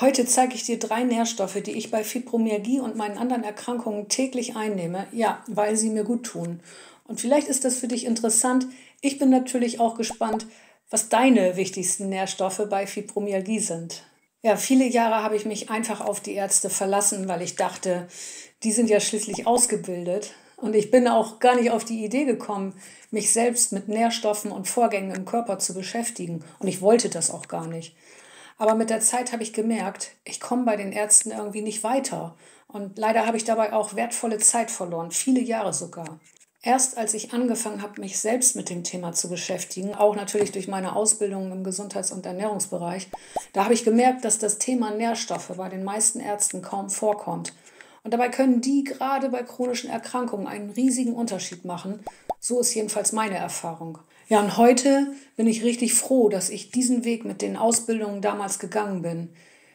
Heute zeige ich dir 3 Nährstoffe, die ich bei Fibromyalgie und meinen anderen Erkrankungen täglich einnehme, ja, weil sie mir gut tun. Und vielleicht ist das für dich interessant. Ich bin natürlich auch gespannt, was deine wichtigsten Nährstoffe bei Fibromyalgie sind. Ja, viele Jahre habe ich mich einfach auf die Ärzte verlassen, weil ich dachte, die sind ja schließlich ausgebildet. Und ich bin auch gar nicht auf die Idee gekommen, mich selbst mit Nährstoffen und Vorgängen im Körper zu beschäftigen. Und ich wollte das auch gar nicht. Aber mit der Zeit habe ich gemerkt, ich komme bei den Ärzten irgendwie nicht weiter. Und leider habe ich dabei auch wertvolle Zeit verloren, viele Jahre sogar. Erst als ich angefangen habe, mich selbst mit dem Thema zu beschäftigen, auch natürlich durch meine Ausbildung im Gesundheits- und Ernährungsbereich, da habe ich gemerkt, dass das Thema Nährstoffe bei den meisten Ärzten kaum vorkommt. Und dabei können die gerade bei chronischen Erkrankungen einen riesigen Unterschied machen. So ist jedenfalls meine Erfahrung. Ja, und heute bin ich richtig froh, dass ich diesen Weg mit den Ausbildungen damals gegangen bin.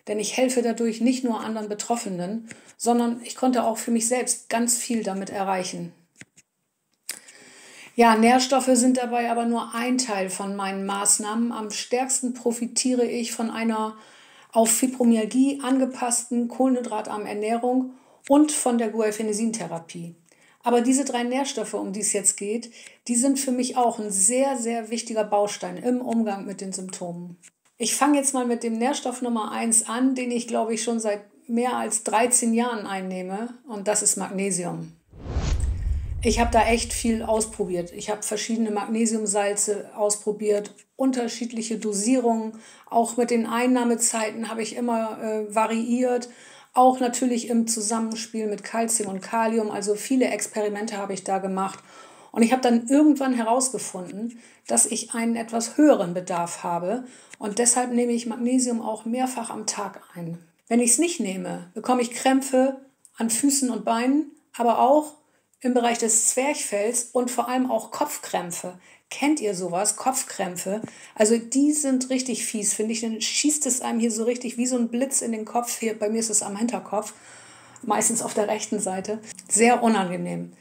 Denn ich helfe dadurch nicht nur anderen Betroffenen, sondern ich konnte auch für mich selbst ganz viel damit erreichen. Ja, Nährstoffe sind dabei aber nur ein Teil von meinen Maßnahmen. Am stärksten profitiere ich von einer auf Fibromyalgie angepassten kohlenhydratarmen Ernährung und von der Guaifenesin-Therapie. Aber diese 3 Nährstoffe, um die es jetzt geht, die sind für mich auch ein sehr, sehr wichtiger Baustein im Umgang mit den Symptomen. Ich fange jetzt mal mit dem Nährstoff Nummer 1 an, den ich, glaube ich, schon seit mehr als 13 Jahren einnehme, und das ist Magnesium. Ich habe da echt viel ausprobiert. Ich habe verschiedene Magnesiumsalze ausprobiert, unterschiedliche Dosierungen. Auch mit den Einnahmezeiten habe ich immer variiert. Auch natürlich im Zusammenspiel mit Calcium und Kalium. Also viele Experimente habe ich da gemacht. Und ich habe dann irgendwann herausgefunden, dass ich einen etwas höheren Bedarf habe. Und deshalb nehme ich Magnesium auch mehrfach am Tag ein. Wenn ich es nicht nehme, bekomme ich Krämpfe an Füßen und Beinen, aber auch im Bereich des Zwerchfells und vor allem auch Kopfkrämpfe. Kennt ihr sowas? Kopfkrämpfe? Also die sind richtig fies, finde ich. Dann schießt es einem hier so richtig wie so ein Blitz in den Kopf. Hier, bei mir ist es am Hinterkopf, meistens auf der rechten Seite. Sehr unangenehm.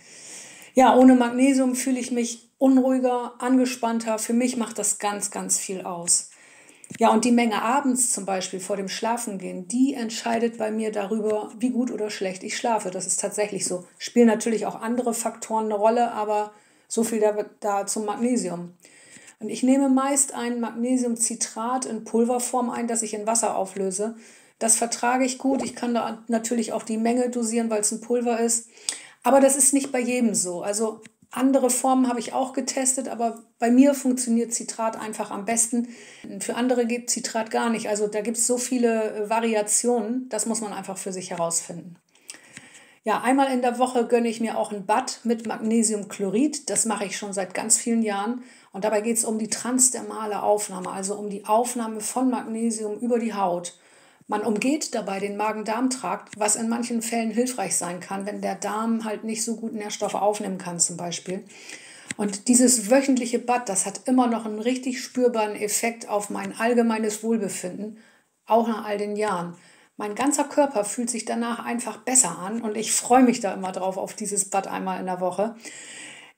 Ja, ohne Magnesium fühle ich mich unruhiger, angespannter. Für mich macht das ganz, ganz viel aus. Ja, und die Menge abends zum Beispiel vor dem Schlafengehen, die entscheidet bei mir darüber, wie gut oder schlecht ich schlafe. Das ist tatsächlich so. Spielen natürlich auch andere Faktoren eine Rolle, aber so viel da zum Magnesium. Und ich nehme meist ein Magnesiumcitrat in Pulverform ein, das ich in Wasser auflöse. Das vertrage ich gut. Ich kann da natürlich auch die Menge dosieren, weil es ein Pulver ist. Aber das ist nicht bei jedem so. Also andere Formen habe ich auch getestet, aber bei mir funktioniert Citrat einfach am besten. Für andere geht Citrat gar nicht. Also da gibt es so viele Variationen, das muss man einfach für sich herausfinden. Ja, einmal in der Woche gönne ich mir auch ein Bad mit Magnesiumchlorid. Das mache ich schon seit ganz vielen Jahren. Und dabei geht es um die transdermale Aufnahme, also um die Aufnahme von Magnesium über die Haut. Man umgeht dabei den Magen-Darm-Trakt, was in manchen Fällen hilfreich sein kann, wenn der Darm halt nicht so gut Nährstoffe aufnehmen kann zum Beispiel. Und dieses wöchentliche Bad, das hat immer noch einen richtig spürbaren Effekt auf mein allgemeines Wohlbefinden, auch nach all den Jahren. Mein ganzer Körper fühlt sich danach einfach besser an und ich freue mich da immer drauf auf dieses Bad einmal in der Woche.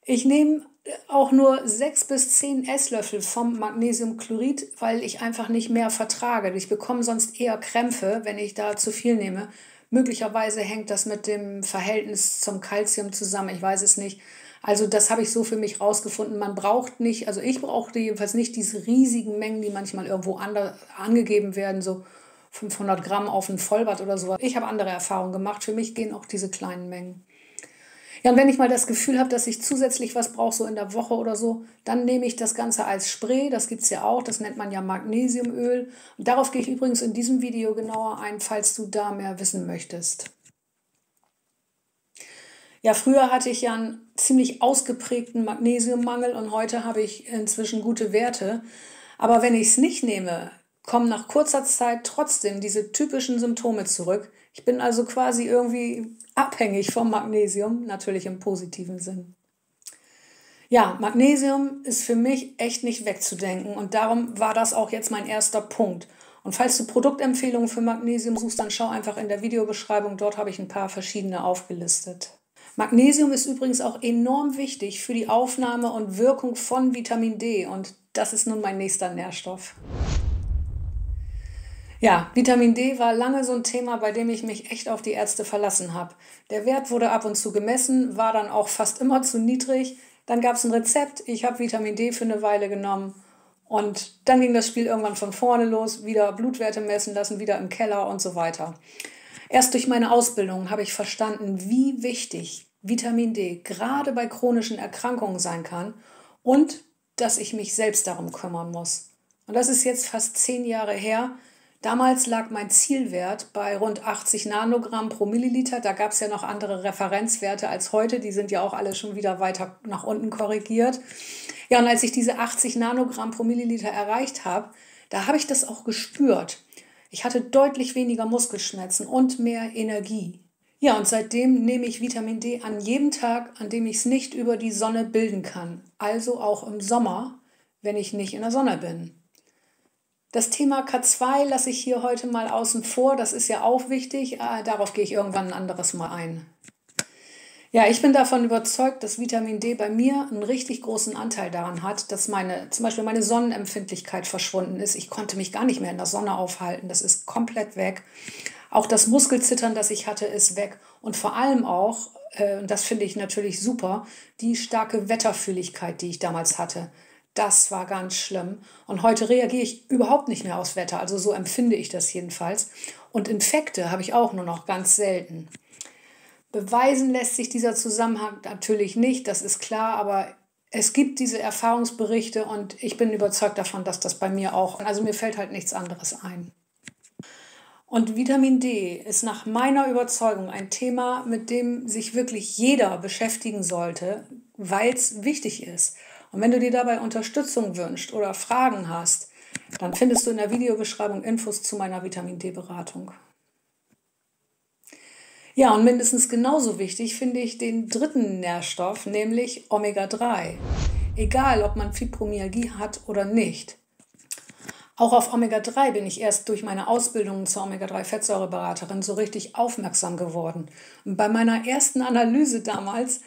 Ich nehme auch nur 6 bis 10 Esslöffel vom Magnesiumchlorid, weil ich einfach nicht mehr vertrage. Ich bekomme sonst eher Krämpfe, wenn ich da zu viel nehme. Möglicherweise hängt das mit dem Verhältnis zum Calcium zusammen, ich weiß es nicht. Also das habe ich so für mich rausgefunden. Man braucht nicht, also ich brauchte jedenfalls nicht diese riesigen Mengen, die manchmal irgendwo angegeben werden, so 500 Gramm auf ein Vollbad oder so. Ich habe andere Erfahrungen gemacht. Für mich gehen auch diese kleinen Mengen. Ja, und wenn ich mal das Gefühl habe, dass ich zusätzlich was brauche, so in der Woche oder so, dann nehme ich das Ganze als Spray. Das gibt es ja auch, das nennt man ja Magnesiumöl. Und darauf gehe ich übrigens in diesem Video genauer ein, falls du da mehr wissen möchtest. Ja, früher hatte ich ja einen ziemlich ausgeprägten Magnesiummangel und heute habe ich inzwischen gute Werte. Aber wenn ich es nicht nehme, kommen nach kurzer Zeit trotzdem diese typischen Symptome zurück. Ich bin also quasi irgendwie abhängig vom Magnesium, natürlich im positiven Sinn. Ja, Magnesium ist für mich echt nicht wegzudenken und darum war das auch jetzt mein erster Punkt. Und falls du Produktempfehlungen für Magnesium suchst, dann schau einfach in der Videobeschreibung, dort habe ich ein paar verschiedene aufgelistet. Magnesium ist übrigens auch enorm wichtig für die Aufnahme und Wirkung von Vitamin D und das ist nun mein nächster Nährstoff. Ja, Vitamin D war lange so ein Thema, bei dem ich mich echt auf die Ärzte verlassen habe. Der Wert wurde ab und zu gemessen, war dann auch fast immer zu niedrig. Dann gab es ein Rezept, ich habe Vitamin D für eine Weile genommen und dann ging das Spiel irgendwann von vorne los, wieder Blutwerte messen lassen, wieder im Keller und so weiter. Erst durch meine Ausbildung habe ich verstanden, wie wichtig Vitamin D gerade bei chronischen Erkrankungen sein kann und dass ich mich selbst darum kümmern muss. Und das ist jetzt fast 10 Jahre her. Damals lag mein Zielwert bei rund 80 Nanogramm pro Milliliter. Da gab es ja noch andere Referenzwerte als heute. Die sind ja auch alle schon wieder weiter nach unten korrigiert. Ja, und als ich diese 80 Nanogramm pro Milliliter erreicht habe, da habe ich das auch gespürt. Ich hatte deutlich weniger Muskelschmerzen und mehr Energie. Ja, und seitdem nehme ich Vitamin D an jedem Tag, an dem ich es nicht über die Sonne bilden kann. Also auch im Sommer, wenn ich nicht in der Sonne bin. Das Thema K2 lasse ich hier heute mal außen vor. Das ist ja auch wichtig. Darauf gehe ich irgendwann ein anderes Mal ein. Ja, ich bin davon überzeugt, dass Vitamin D bei mir einen richtig großen Anteil daran hat, dass zum Beispiel meine Sonnenempfindlichkeit verschwunden ist. Ich konnte mich gar nicht mehr in der Sonne aufhalten. Das ist komplett weg. Auch das Muskelzittern, das ich hatte, ist weg. Und vor allem auch, und das finde ich natürlich super, die starke Wetterfühligkeit, die ich damals hatte. Das war ganz schlimm. Und heute reagiere ich überhaupt nicht mehr aufs Wetter. Also so empfinde ich das jedenfalls. Und Infekte habe ich auch nur noch ganz selten. Beweisen lässt sich dieser Zusammenhang natürlich nicht, das ist klar, aber es gibt diese Erfahrungsberichte und ich bin überzeugt davon, dass das bei mir auch, also mir fällt halt nichts anderes ein. Und Vitamin D ist nach meiner Überzeugung ein Thema, mit dem sich wirklich jeder beschäftigen sollte, weil es wichtig ist. Und wenn du dir dabei Unterstützung wünschst oder Fragen hast, dann findest du in der Videobeschreibung Infos zu meiner Vitamin D-Beratung. Ja, und mindestens genauso wichtig finde ich den dritten Nährstoff, nämlich Omega-3. Egal, ob man Fibromyalgie hat oder nicht. Auch auf Omega-3 bin ich erst durch meine Ausbildung zur Omega-3-Fettsäureberaterin so richtig aufmerksam geworden. Und bei meiner ersten Analyse damals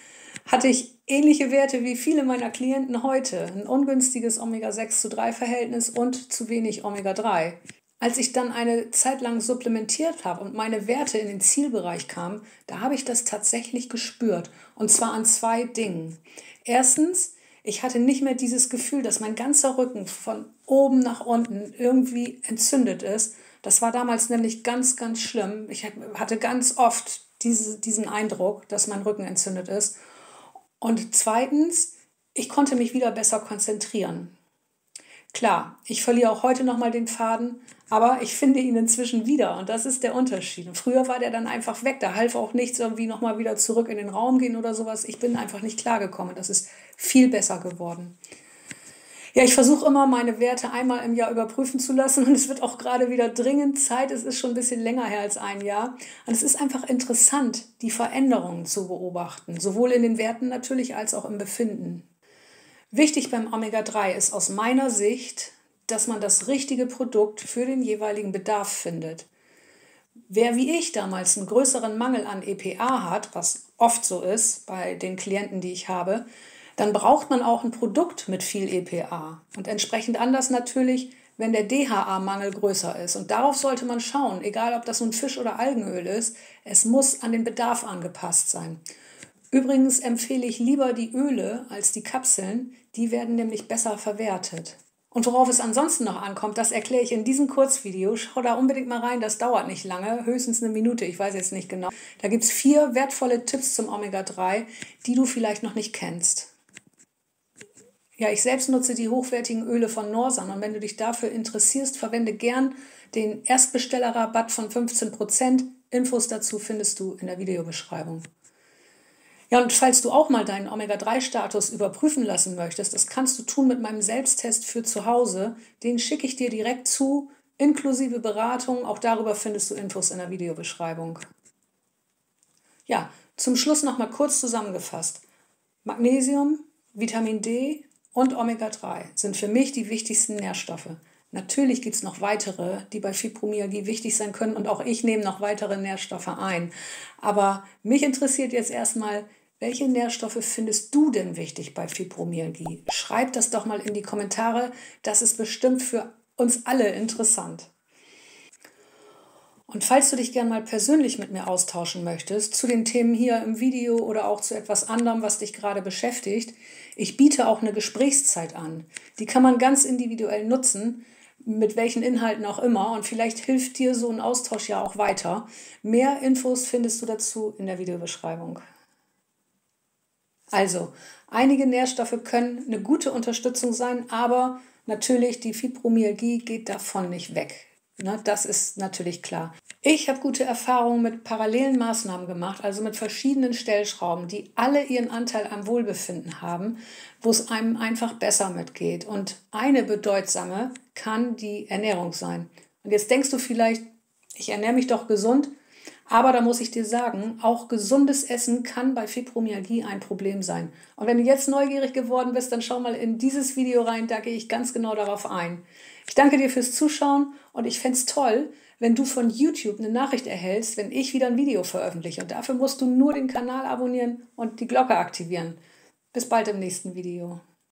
hatte ich ähnliche Werte wie viele meiner Klienten heute. Ein ungünstiges Omega-6:3-Verhältnis und zu wenig Omega-3. Als ich dann eine Zeit lang supplementiert habe und meine Werte in den Zielbereich kamen, da habe ich das tatsächlich gespürt. Und zwar an 2 Dingen. Erstens, ich hatte nicht mehr dieses Gefühl, dass mein ganzer Rücken von oben nach unten irgendwie entzündet ist. Das war damals nämlich ganz, ganz schlimm. Ich hatte ganz oft diesen Eindruck, dass mein Rücken entzündet ist. Und zweitens, ich konnte mich wieder besser konzentrieren. Klar, ich verliere auch heute nochmal den Faden, aber ich finde ihn inzwischen wieder und das ist der Unterschied. Und früher war der dann einfach weg, da half auch nichts irgendwie nochmal wieder zurück in den Raum gehen oder sowas. Ich bin einfach nicht klargekommen, das ist viel besser geworden. Ja, ich versuche immer, meine Werte einmal im Jahr überprüfen zu lassen und es wird auch gerade wieder dringend Zeit. Es ist schon ein bisschen länger her als ein Jahr. Und es ist einfach interessant, die Veränderungen zu beobachten, sowohl in den Werten natürlich als auch im Befinden. Wichtig beim Omega-3 ist aus meiner Sicht, dass man das richtige Produkt für den jeweiligen Bedarf findet. Wer wie ich damals einen größeren Mangel an EPA hat, was oft so ist bei den Klienten, die ich habe, dann braucht man auch ein Produkt mit viel EPA. Und entsprechend anders natürlich, wenn der DHA-Mangel größer ist. Und darauf sollte man schauen, egal ob das nun Fisch- oder Algenöl ist, es muss an den Bedarf angepasst sein. Übrigens empfehle ich lieber die Öle als die Kapseln, die werden nämlich besser verwertet. Und worauf es ansonsten noch ankommt, das erkläre ich in diesem Kurzvideo. Schau da unbedingt mal rein, das dauert nicht lange, höchstens eine Minute, ich weiß jetzt nicht genau. Da gibt es 4 wertvolle Tipps zum Omega-3, die du vielleicht noch nicht kennst. Ja, ich selbst nutze die hochwertigen Öle von Norsan und wenn du dich dafür interessierst, verwende gern den Erstbestellerrabatt von 15%. Infos dazu findest du in der Videobeschreibung. Ja, und falls du auch mal deinen Omega-3-Status überprüfen lassen möchtest, das kannst du tun mit meinem Selbsttest für zu Hause. Den schicke ich dir direkt zu, inklusive Beratung. Auch darüber findest du Infos in der Videobeschreibung. Ja, zum Schluss nochmal kurz zusammengefasst. Magnesium, Vitamin D und Omega-3 sind für mich die wichtigsten Nährstoffe. Natürlich gibt es noch weitere, die bei Fibromyalgie wichtig sein können und auch ich nehme noch weitere Nährstoffe ein. Aber mich interessiert jetzt erstmal, welche Nährstoffe findest du denn wichtig bei Fibromyalgie? Schreib das doch mal in die Kommentare, das ist bestimmt für uns alle interessant. Und falls du dich gern mal persönlich mit mir austauschen möchtest, zu den Themen hier im Video oder auch zu etwas anderem, was dich gerade beschäftigt, ich biete auch eine Gesprächszeit an. Die kann man ganz individuell nutzen, mit welchen Inhalten auch immer. Und vielleicht hilft dir so ein Austausch ja auch weiter. Mehr Infos findest du dazu in der Videobeschreibung. Also, einige Nährstoffe können eine gute Unterstützung sein, aber natürlich die Fibromyalgie geht davon nicht weg. Ne, das ist natürlich klar. Ich habe gute Erfahrungen mit parallelen Maßnahmen gemacht, also mit verschiedenen Stellschrauben, die alle ihren Anteil am Wohlbefinden haben, wo es einem einfach besser mitgeht. Und eine bedeutsame kann die Ernährung sein. Und jetzt denkst du vielleicht, ich ernähre mich doch gesund, aber da muss ich dir sagen, auch gesundes Essen kann bei Fibromyalgie ein Problem sein. Und wenn du jetzt neugierig geworden bist, dann schau mal in dieses Video rein, da gehe ich ganz genau darauf ein. Ich danke dir fürs Zuschauen und ich fände es toll, wenn du von YouTube eine Nachricht erhältst, wenn ich wieder ein Video veröffentliche. Und dafür musst du nur den Kanal abonnieren und die Glocke aktivieren. Bis bald im nächsten Video.